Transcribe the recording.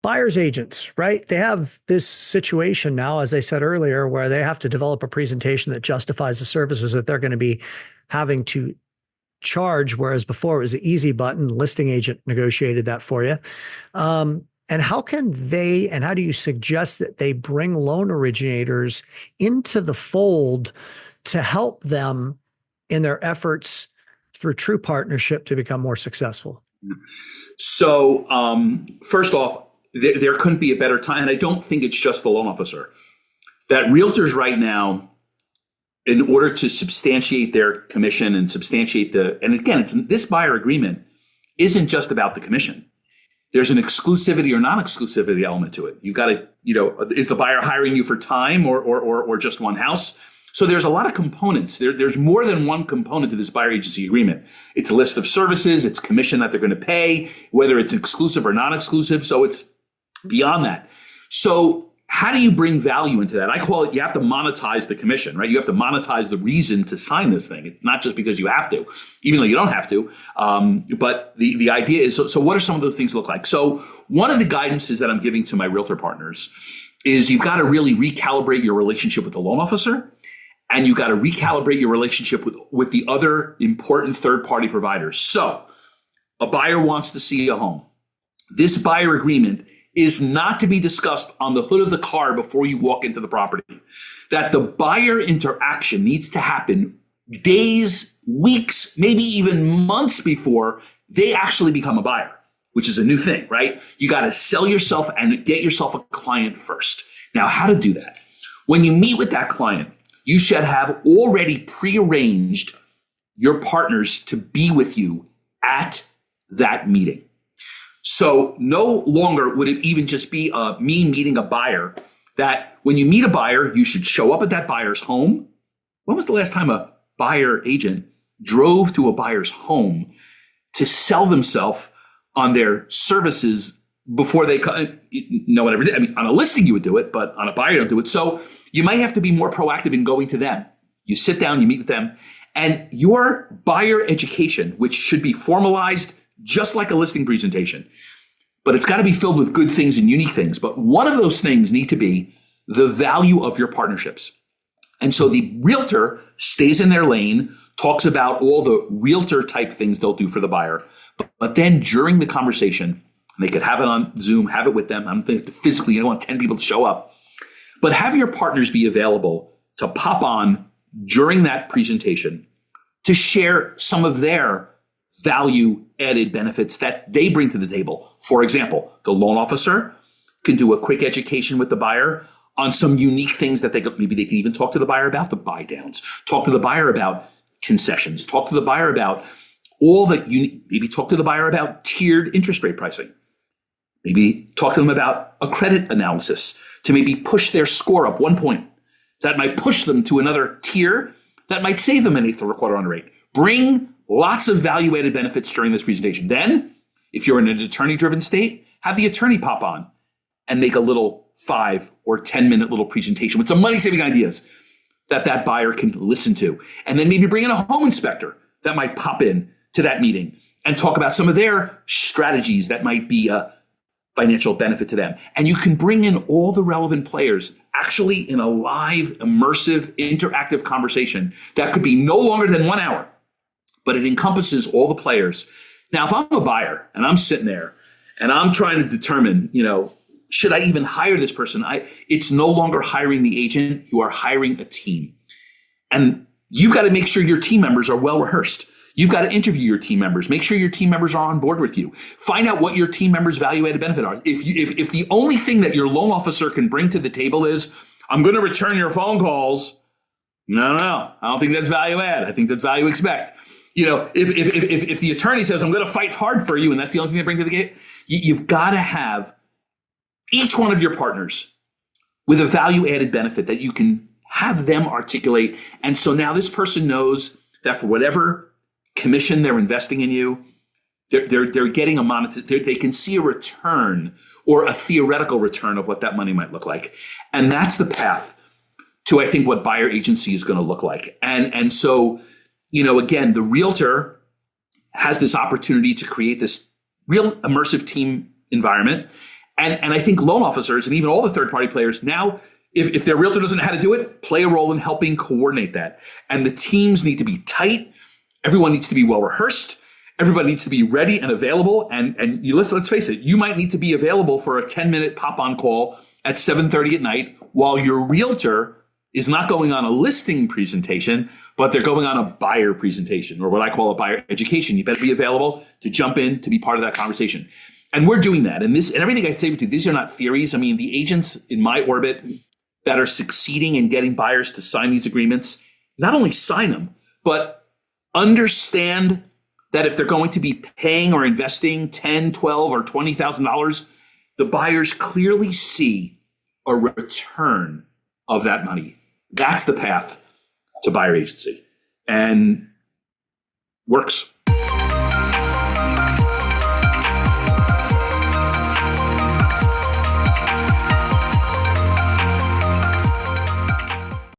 buyer's agents, right? They have this situation now, as I said earlier, where they have to develop a presentation that justifies the services that they're going to be having to charge, whereas before it was an easy button. Listing agent negotiated that for you. And how can they, and how do you suggest that they bring loan originators into the fold to help them in their efforts through true partnership to become more successful? So first off, there couldn't be a better time. And I don't think it's just the loan officer. That realtors right now, in order to substantiate their commission and substantiate and again, this buyer agreement isn't just about the commission. There's an exclusivity or non-exclusivity element to it. You got to, is the buyer hiring you for time or just one house? So there's a lot of components. There's more than one component to this buyer agency agreement. It's a list of services, it's commission that they're going to pay, whether it's exclusive or non-exclusive. So it's beyond that. So how do you bring value into that? I call it, you have to monetize the commission, right? You have to monetize the reason to sign this thing. It's not just because you have to, even though you don't have to. But the idea is, so what are some of the things look like? So one of the guidances that I'm giving to my realtor partners is you've got to really recalibrate your relationship with the loan officer, and you've got to recalibrate your relationship with the other important third-party providers. So a buyer wants to see a home. This buyer agreement is not to be discussed on the hood of the car before you walk into the property. That the buyer interaction needs to happen days, weeks, maybe even months before they actually become a buyer, which is a new thing, right? You got to sell yourself and get yourself a client first. Now, how to do that? When you meet with that client, you should have already prearranged your partners to be with you at that meeting. So no longer would it even just be me meeting a buyer, that when you meet a buyer, you should show up at that buyer's home. When was the last time a buyer agent drove to a buyer's home to sell themselves on their services before they come? No one ever did. I mean, on a listing you would do it, but on a buyer you don't do it. So you might have to be more proactive in going to them. You sit down, you meet with them, and your buyer education, which should be formalized just like a listing presentation, but it's got to be filled with good things and unique things. But one of those things need to be the value of your partnerships. And so the realtor stays in their lane, talks about all the realtor type things they'll do for the buyer. But then during the conversation, they could have it on Zoom, have it with them. I don't think physically, you don't want 10 people to show up, but have your partners be available to pop on during that presentation to share some of their value added benefits that they bring to the table. For example, the loan officer can do a quick education with the buyer on some unique things that maybe they can even talk to the buyer about the buy downs, talk to the buyer about concessions, talk to the buyer about all that maybe talk to the buyer about tiered interest rate pricing. Maybe talk to them about a credit analysis to maybe push their score up 1 point. That might push them to another tier that might save them an eighth or a quarter on the rate. Bring lots of value-added benefits during this presentation. Then, if you're in an attorney-driven state, have the attorney pop on and make a little 5 or 10-minute little presentation with some money-saving ideas that buyer can listen to. And then maybe bring in a home inspector that might pop in to that meeting and talk about some of their strategies that might be a financial benefit to them. And you can bring in all the relevant players actually in a live, immersive, interactive conversation that could be no longer than 1 hour, but it encompasses all the players. Now, if I'm a buyer and I'm sitting there and I'm trying to determine, should I even hire this person? It's no longer hiring the agent. You are hiring a team. And you've got to make sure your team members are well rehearsed. You've got to interview your team members. Make sure your team members are on board with you. Find out what your team members' value-added benefit are. If the only thing that your loan officer can bring to the table is, I'm going to return your phone calls. No. I don't think that's value add. I think that's value expect. If the attorney says, I'm going to fight hard for you, and that's the only thing they bring to the game, you've got to have each one of your partners with a value-added benefit that you can have them articulate. And so now this person knows that for whatever commission they're investing in you, they're getting a they can see a return or a theoretical return of what that money might look like. And that's the path to, I think, what buyer agency is going to look like. And so, again, the realtor has this opportunity to create this real immersive team environment. And I think loan officers and even all the third party players now, if their realtor doesn't know how to do it, play a role in helping coordinate that. And the teams need to be tight. Everyone needs to be well rehearsed. Everybody needs to be ready and available. And let's face it, you might need to be available for a 10-minute pop-on call at 7:30 at night while your realtor is not going on a listing presentation, but they're going on a buyer presentation, or what I call a buyer education. You better be available to jump in, to be part of that conversation. And we're doing that. And everything I say to you, these are not theories. I mean, the agents in my orbit that are succeeding in getting buyers to sign these agreements, not only sign them, but understand that if they're going to be paying or investing $10, $12, or $20,000, the buyers clearly see a return of that money. That's the path to buyer agency, and works.